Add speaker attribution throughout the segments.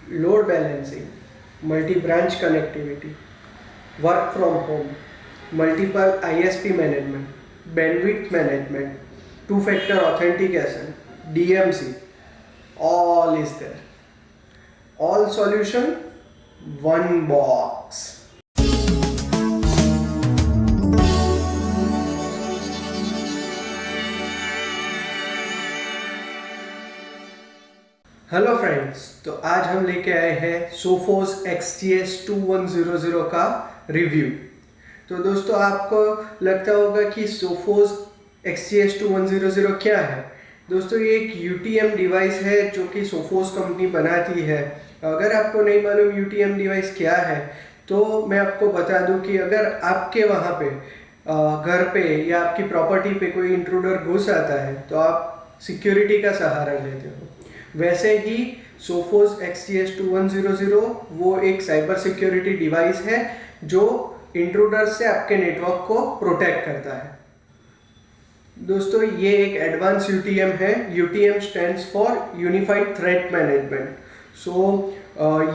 Speaker 1: load balancing, multi-branch connectivity, work from home, multiple ISP management, bandwidth management, two-factor authentication, DMC, all is there. All solution, one box. Hello friends, तो आज हम लेके आए हैं Sophos XGS 2100 का review. तो दोस्तों, आपको लगता होगा कि सोफोस XGS 2100 क्या है। दोस्तों, ये एक UTM डिवाइस है जो कि सोफोस कंपनी बनाती है। अगर आपको नहीं मालूम UTM डिवाइस क्या है, तो मैं आपको बता दूं कि अगर आपके वहाँ पे घर पे या आपकी प्रॉपर्टी पे कोई इंट्रूडर घुस आता है तो आप सिक्योरिटी का सहारा लेते हो। वैसे ही सोफोस XGS 2100 वो एक साइबर सिक्योरिटी डिवाइस है जो इंट्रूडर से आपके नेटवर्क को प्रोटेक्ट करता है। दोस्तों, ये एक एडवांस UTM है। UTM stands for unified threat management.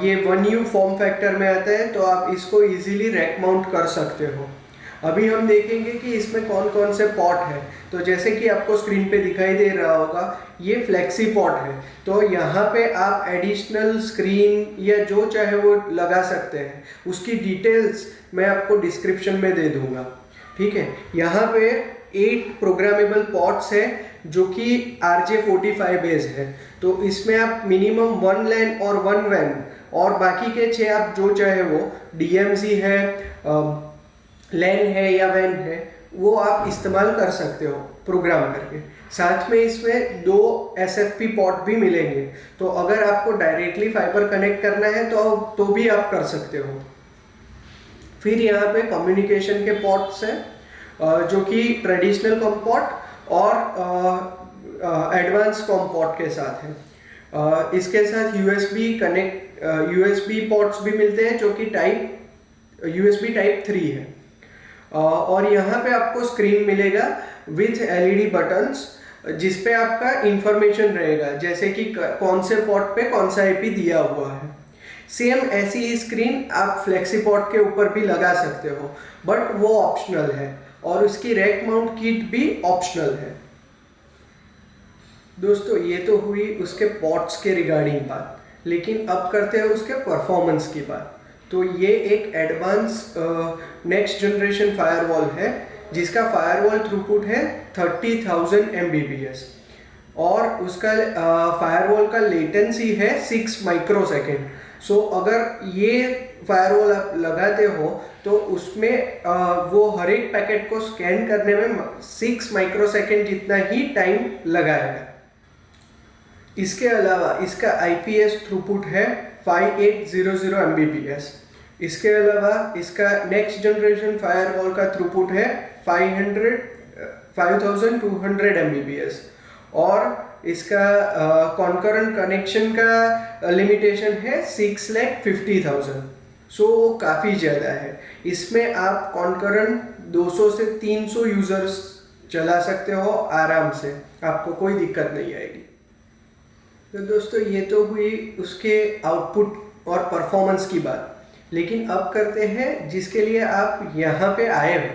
Speaker 1: ये 1U फॉर्म फैक्टर में आता है, तो आप इसको इजीली रैक माउंट कर सकते हो। अभी हम देखेंगे कि इसमें कौन कौन से पॉट है। तो जैसे कि आपको स्क्रीन पे दिखाई दे रहा होगा, ये फ्लेक्सी पॉट है। तो यहाँ पे आप एडिशनल स्क्रीन या जो चाहे वो लगा सकते हैं। उसकी डिटेल्स मैं आपको डिस्क्रिप्शन में दे दूंगा, ठीक है। यहाँ पे 8 प्रोग्रामेबल पॉट्स है जो कि RJ45 बेस है। तो इसमें आप मिनिमम 1 LAN और 1 WAN और बाकी के 6 आप जो चाहे वो DMZ है, LAN है या WAN है, वो आप इस्तेमाल कर सकते हो प्रोग्राम करके। साथ में इसमें 2 SFP पॉट भी मिलेंगे। तो अगर आपको डायरेक्टली फाइबर कनेक्ट करना है तो भी आप कर सकते हो। फिर यहाँ पे कम्युनिकेशन के पॉट्स हैं जो कि ट्रेडिशनल कॉम पॉट और एडवांस कॉम पॉट के साथ है। इसके साथ USB पॉट्स भी मिलते हैं जो कि USB टाइप 3 है। और यहाँ पे आपको स्क्रीन मिलेगा विथ LED बटन्स, जिसपे आपका इंफॉर्मेशन रहेगा, जैसे कि कौन से पॉट पे कौन सा IP दिया हुआ है। सेम ऐसी ही स्क्रीन आप फ्लेक्सी पॉट के ऊपर भी लगा सकते हो, बट वो ऑप्शनल है। और उसकी रैक माउंट किट भी ऑप्शनल है। दोस्तों, ये तो हुई उसके पॉट्स के रिगार्डिंग बात, लेकिन अब करते हैं उसके परफॉर्मेंस की बात। तो ये एक एडवांस नेक्स्ट जनरेशन फायरवॉल है जिसका फायरवॉल थ्रूपुट है 30,000 Mbps और उसका फायरवॉल का लेटेंसी है 6 माइक्रोसेकेंड। सो अगर ये फायरवॉल आप लगाते हो तो उसमें वो हर एक पैकेट को स्कैन करने में 6 माइक्रोसेकेंड जितना ही टाइम लगाएगा। इसके अलावा इसका IPS थ्रूपुट है 5800 Mbps। इसके अलावा इसका नेक्स्ट जनरेशन फायरवॉल का थ्रूपुट है 5200 Mbps और इसका कॉन्करेंट कनेक्शन का लिमिटेशन है 6,50,000। सो काफ़ी ज़्यादा है। इसमें आप कॉन्करेंट 200 से 300 यूज़र्स चला सकते हो आराम से, आपको कोई दिक्कत नहीं आएगी। तो दोस्तों, ये तो हुई उसके आउटपुट और परफॉर्मेंस की बात। लेकिन अब करते हैं जिसके लिए आप यहाँ पे आए हो,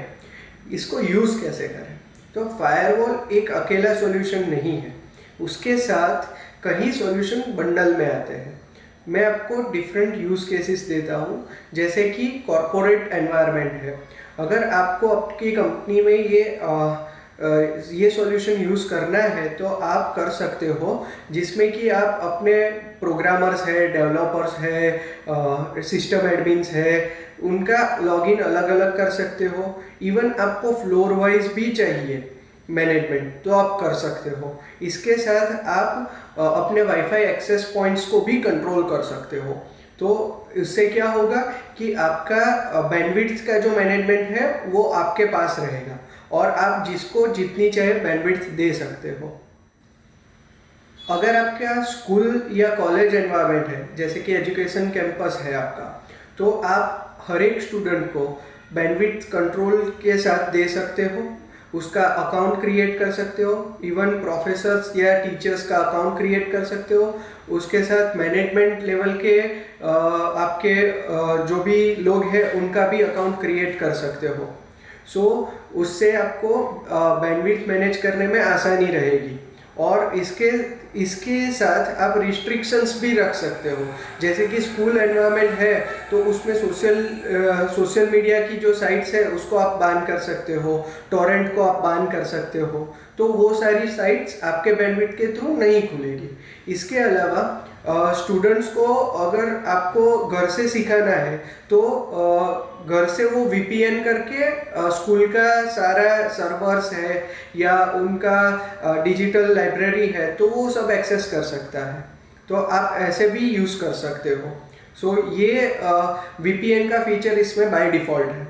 Speaker 1: इसको यूज़ कैसे करें। तो फायरवॉल एक अकेला सॉल्यूशन नहीं है, उसके साथ कई सॉल्यूशन बंडल में आते हैं। मैं आपको डिफरेंट यूज़ केसेस देता हूँ, जैसे कि कॉरपोरेट एनवायरनमेंट है। अगर आपको आपकी कंपनी में ये सॉल्यूशन यूज़ करना है तो आप कर सकते हो, जिसमें कि आप अपने प्रोग्रामर्स है, डेवलपर्स है, सिस्टम एडमिन्स है, उनका लॉगिन अलग अलग कर सकते हो। इवन आपको फ्लोर वाइज भी चाहिए मैनेजमेंट तो आप कर सकते हो। इसके साथ आप अपने वाईफाई एक्सेस पॉइंट्स को भी कंट्रोल कर सकते हो। तो इससे क्या होगा कि आपका बैंडविड्थ का जो मैनेजमेंट है वो आपके पास रहेगा और आप जिसको जितनी चाहे बैंडविड्थ दे सकते हो। अगर आपका स्कूल या कॉलेज एनवायरनमेंट है, जैसे कि एजुकेशन कैंपस है आपका, तो आप हर एक स्टूडेंट को बैंडविड्थ कंट्रोल के साथ दे सकते हो। उसका अकाउंट क्रिएट कर सकते हो, इवन प्रोफेसर्स या टीचर्स का अकाउंट क्रिएट कर सकते हो। उसके साथ मैनेजमेंट लेवल के आपके जो भी लोग हैं उनका भी अकाउंट क्रिएट कर सकते हो। उससे आपको बैंडविड्थ मैनेज करने में आसानी रहेगी। और इसके साथ आप रिस्ट्रिक्शंस भी रख सकते हो, जैसे कि स्कूल एनवायरनमेंट है तो उसमें सोशल मीडिया की जो साइट्स है उसको आप बैन कर सकते हो, टोरेंट को आप बैन कर सकते हो, तो वो सारी साइट्स आपके बैंडविड्थ के थ्रू नहीं खुलेगी। इसके अलावा स्टूडेंट्स को अगर आपको घर से सिखाना है तो घर से वो VPN करके स्कूल का सारा सर्वर्स है या उनका डिजिटल लाइब्रेरी है तो वो सब एक्सेस कर सकता है, तो आप ऐसे भी यूज़ कर सकते हो। ये VPN का फीचर इसमें बाय डिफ़ॉल्ट है।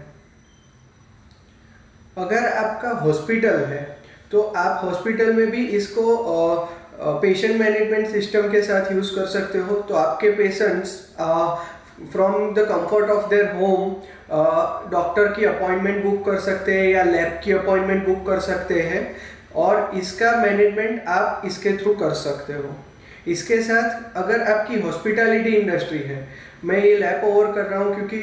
Speaker 1: अगर आपका हॉस्पिटल है तो आप हॉस्पिटल में भी इसको पेशेंट मैनेजमेंट सिस्टम के साथ यूज़ कर सकते हो। तो आपके patients from the comfort of their home doctor की अपॉइंटमेंट बुक कर सकते हैं या लैब की अपॉइंटमेंट बुक कर सकते हैं, और इसका मैनेजमेंट आप इसके थ्रू कर सकते हो। इसके साथ अगर आपकी हॉस्पिटैलिटी इंडस्ट्री है, मैं ये लैप ओवर कर रहा हूँ क्योंकि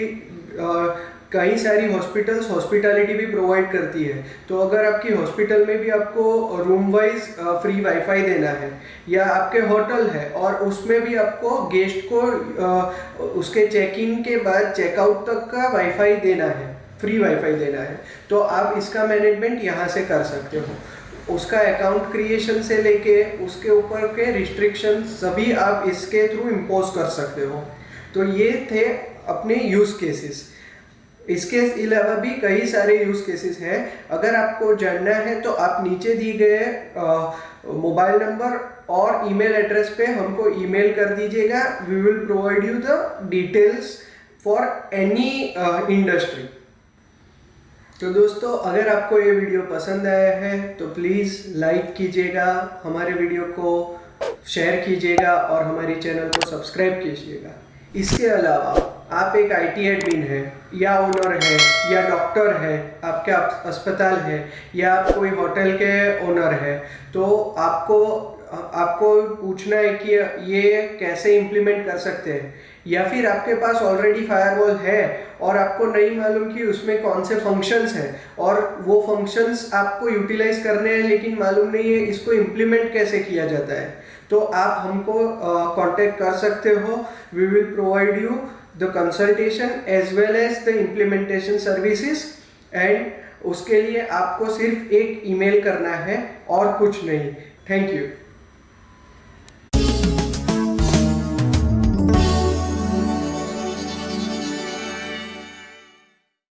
Speaker 1: कई सारी हॉस्पिटल्स हॉस्पिटैलिटी भी प्रोवाइड करती है, तो अगर आपकी हॉस्पिटल में भी आपको रूम वाइज फ्री वाईफाई देना है, या आपके होटल है और उसमें भी आपको गेस्ट को उसके चेक इन के बाद चेकआउट तक का वाईफाई देना है, फ्री वाईफाई देना है, तो आप इसका मैनेजमेंट यहाँ से कर सकते हो। उसका अकाउंट क्रिएशन से लेके उसके ऊपर के रिस्ट्रिक्शन सभी आप इसके थ्रू इम्पोज कर सकते हो। तो ये थे अपने यूज़ केसेस। इसके अलावा भी कई सारे यूज़ केसेस हैं। अगर आपको जानना है तो आप नीचे दिए गए मोबाइल नंबर और ईमेल एड्रेस पे हमको ईमेल कर दीजिएगा। We will provide you the details for any industry. तो दोस्तों, अगर आपको ये वीडियो पसंद आया है तो प्लीज़ लाइक कीजिएगा, हमारे वीडियो को शेयर कीजिएगा और हमारे चैनल को सब्सक्राइब कीजिएगा। इसके अलावा आप एक IT एडमिन है या ओनर है या डॉक्टर है, आपका अस्पताल है, या आप कोई होटल के ओनर है, तो आपको पूछना है कि ये कैसे इम्प्लीमेंट कर सकते हैं, या फिर आपके पास ऑलरेडी फायरवॉल है और आपको नहीं मालूम कि उसमें कौन से फंक्शंस हैं और वो फंक्शंस आपको यूटिलाइज करने हैं लेकिन मालूम नहीं है इसको इम्प्लीमेंट कैसे किया जाता है, तो आप हमको कांटेक्ट कर सकते हो। We will provide you the consultation as well as the implementation services, and उसके लिए आपको सिर्फ एक ईमेल करना है और कुछ नहीं। Thank you.